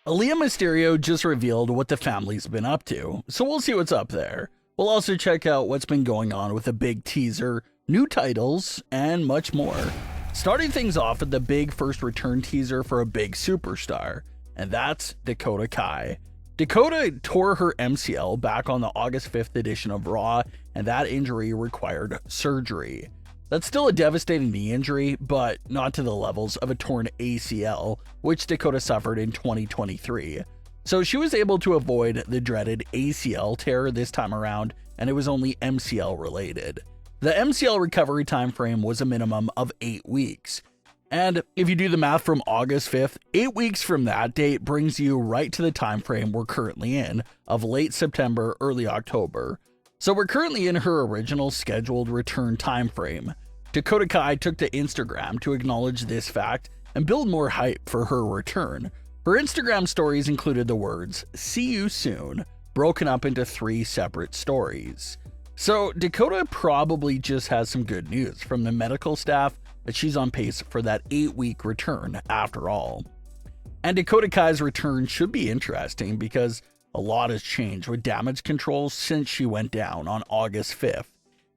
Aalyah Mysterio just revealed what the family's been up to, so we'll see what's up there. We'll also check out what's been going on with a big teaser, new titles, and much more. Starting things off with the big first return teaser for a big superstar, and that's Dakota Kai. Dakota tore her MCL back on the August 5th edition of Raw, and that injury required surgery. That's still a devastating knee injury, but not to the levels of a torn ACL, which Dakota suffered in 2023. So she was able to avoid the dreaded ACL tear this time around, and it was only MCL related. The MCL recovery time frame was a minimum of 8 weeks. And if you do the math from August 5th, 8 weeks from that date brings you right to the time frame we're currently in, of late September, early October. So we're currently in her original scheduled return time frame. Dakota Kai took to Instagram to acknowledge this fact and build more hype for her return. Her Instagram stories included the words, "See you soon," broken up into 3 separate stories. So Dakota probably just has some good news from the medical staff that she's on pace for that 8-week return after all. And Dakota Kai's return should be interesting because a lot has changed with Damage Control since she went down on August 5th.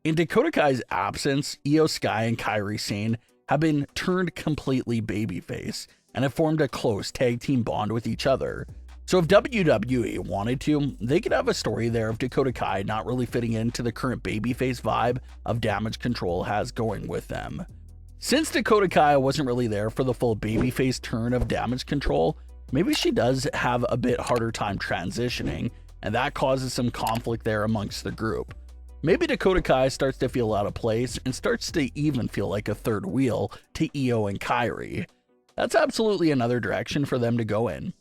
In Dakota Kai's absence, Io Sky and Kairi Sane have been turned completely babyface and have formed a close tag team bond with each other. So if WWE wanted to, they could have a story there of Dakota Kai not really fitting into the current babyface vibe of Damage Control has going with them. Since Dakota Kai wasn't really there for the full babyface turn of Damage Control, maybe she does have a bit harder time transitioning, and that causes some conflict there amongst the group. Maybe Dakota Kai starts to feel out of place and starts to even feel like a third wheel to Io and Kairi. That's absolutely another direction for them to go in.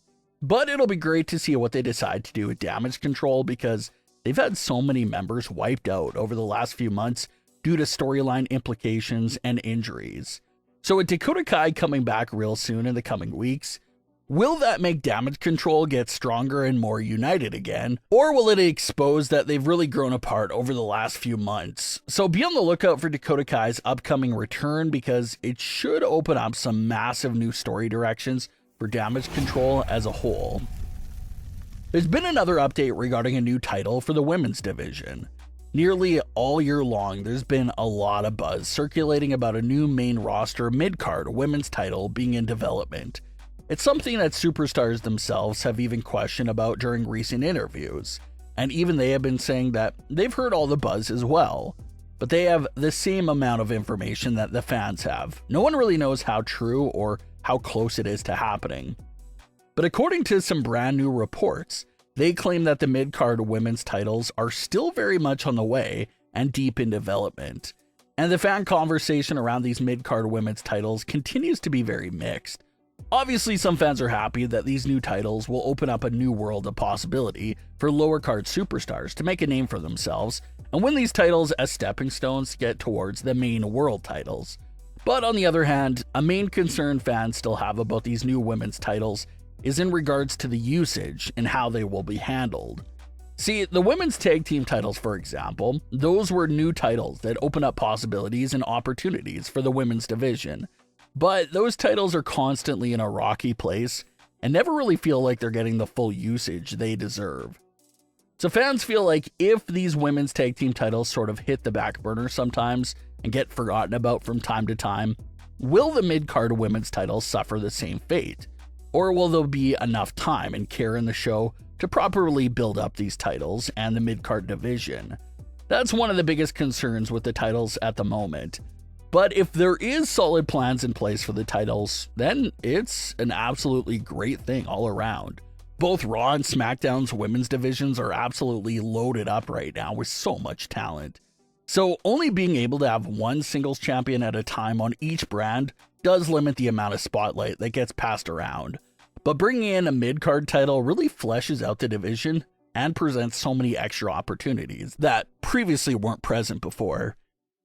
But it'll be great to see what they decide to do with Damage Control because they've had so many members wiped out over the last few months due to storyline implications and injuries. So with Dakota Kai coming back real soon in the coming weeks, will that make Damage Control get stronger and more united again? Or will it expose that they've really grown apart over the last few months? So be on the lookout for Dakota Kai's upcoming return because it should open up some massive new story directions for Damage Control as a whole. There's been another update regarding a new title for the women's division. Nearly all year long, there's been a lot of buzz circulating about a new main roster mid-card women's title being in development. It's something that superstars themselves have even questioned about during recent interviews, and even they have been saying that they've heard all the buzz as well, but they have the same amount of information that the fans have. No one really knows how true or how close it is to happening. But according to some brand new reports, they claim that the mid-card women's titles are still very much on the way and deep in development, and the fan conversation around these mid-card women's titles continues to be very mixed. Obviously, some fans are happy that these new titles will open up a new world of possibility for lower card superstars to make a name for themselves and win these titles as stepping stones to get towards the main world titles. But on the other hand, a main concern fans still have about these new women's titles is in regards to the usage and how they will be handled. See, the women's tag team titles, for example, those were new titles that open up possibilities and opportunities for the women's division. But those titles are constantly in a rocky place and never really feel like they're getting the full usage they deserve. So fans feel like if these women's tag team titles sort of hit the back burner sometimes and get forgotten about from time to time, will the mid-card women's titles suffer the same fate? Or will there be enough time and care in the show to properly build up these titles and the mid-card division? That's one of the biggest concerns with the titles at the moment. But if there is solid plans in place for the titles, then it's an absolutely great thing all around. Both Raw and SmackDown's women's divisions are absolutely loaded up right now with so much talent. So only being able to have one singles champion at a time on each brand does limit the amount of spotlight that gets passed around. But bringing in a mid-card title really fleshes out the division and presents so many extra opportunities that previously weren't present before.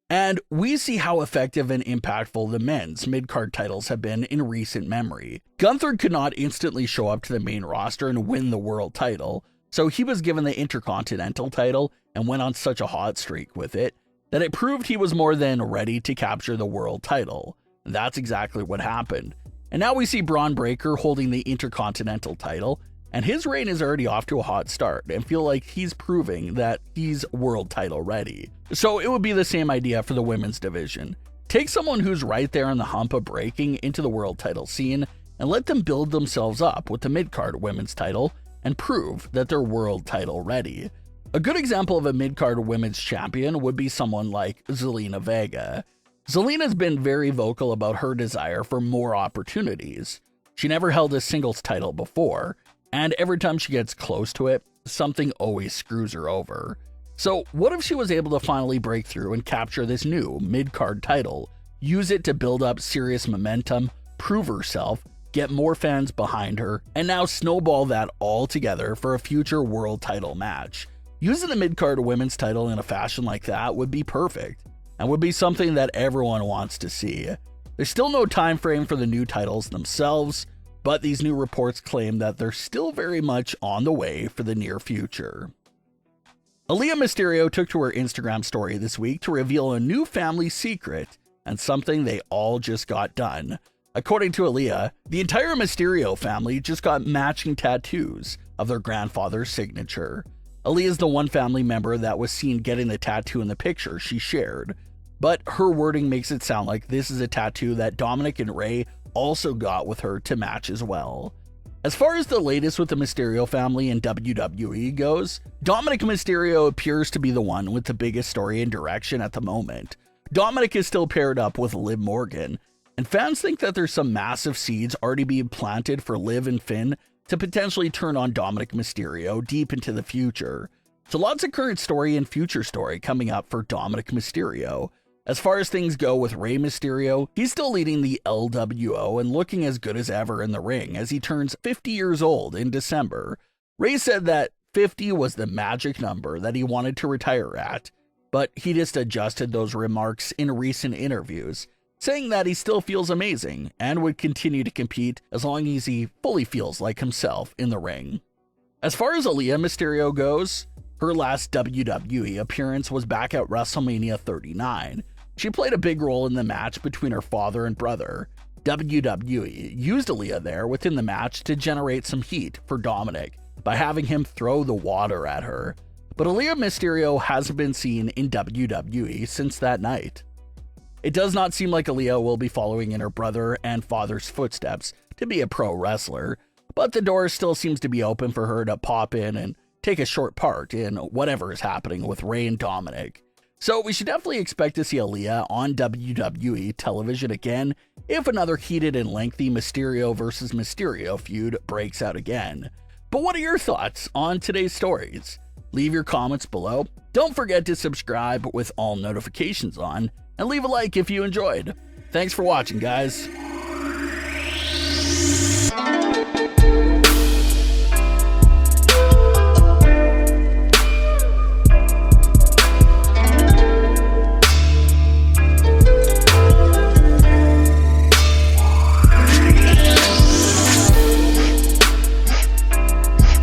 And we see how effective and impactful the men's mid-card titles have been in recent memory. Gunther could not instantly show up to the main roster and win the world title, So he was given the Intercontinental title and went on such a hot streak with it that it proved he was more than ready to capture the world title. And that's exactly what happened. And now we see Braun Breaker holding the Intercontinental title, and his reign is already off to a hot start and feel like he's proving that he's world title ready. So it would be the same idea for the women's division. Take someone who's right there on the hump of breaking into the world title scene and let them build themselves up with the mid-card women's title and prove that they're world title ready. A good example of a mid-card women's champion would be someone like Zelina Vega. Zelina's been very vocal about her desire for more opportunities. She never held a singles title before, and every time she gets close to it, something always screws her over. So what if she was able to finally break through and capture this new mid-card title, use it to build up serious momentum, prove herself, get more fans behind her, and now snowball that all together for a future world title match? Using the mid-card women's title in a fashion like that would be perfect, and would be something that everyone wants to see. There's still no time frame for the new titles themselves, but these new reports claim that they're still very much on the way for the near future. Aalyah Mysterio took to her Instagram story this week to reveal a new family secret and something they all just got done. According to Aalyah, the entire Mysterio family just got matching tattoos of their grandfather's signature. Aalyah is the one family member that was seen getting the tattoo in the picture she shared, but her wording makes it sound like this is a tattoo that Dominic and Rey also got with her to match as well. As far as the latest with the Mysterio family in WWE goes, Dominic Mysterio appears to be the one with the biggest story and direction at the moment. Dominic is still paired up with Liv Morgan, and fans think that there's some massive seeds already being planted for Liv and Finn to potentially turn on Dominic Mysterio deep into the future. So lots of current story and future story coming up for Dominic Mysterio. As far as things go with Rey Mysterio, he's still leading the LWO and looking as good as ever in the ring as he turns 50 years old in December. Rey said that 50 was the magic number that he wanted to retire at, but he just adjusted those remarks in recent interviews, saying that he still feels amazing and would continue to compete as long as he fully feels like himself in the ring. As far as Aalyah Mysterio goes, her last WWE appearance was back at WrestleMania 39. She played a big role in the match between her father and brother. WWE used Aalyah there within the match to generate some heat for Dominic by having him throw the water at her. But Aalyah Mysterio hasn't been seen in WWE since that night. It does not seem like Aalyah will be following in her brother and father's footsteps to be a pro wrestler, but the door still seems to be open for her to pop in and take a short part in whatever is happening with Rey and Dominic. So we should definitely expect to see Aalyah on WWE television again if another heated and lengthy Mysterio versus Mysterio feud breaks out again. But what are your thoughts on today's stories? Leave your comments below. Don't forget to subscribe with all notifications on, and leave a like if you enjoyed. Thanks for watching, guys.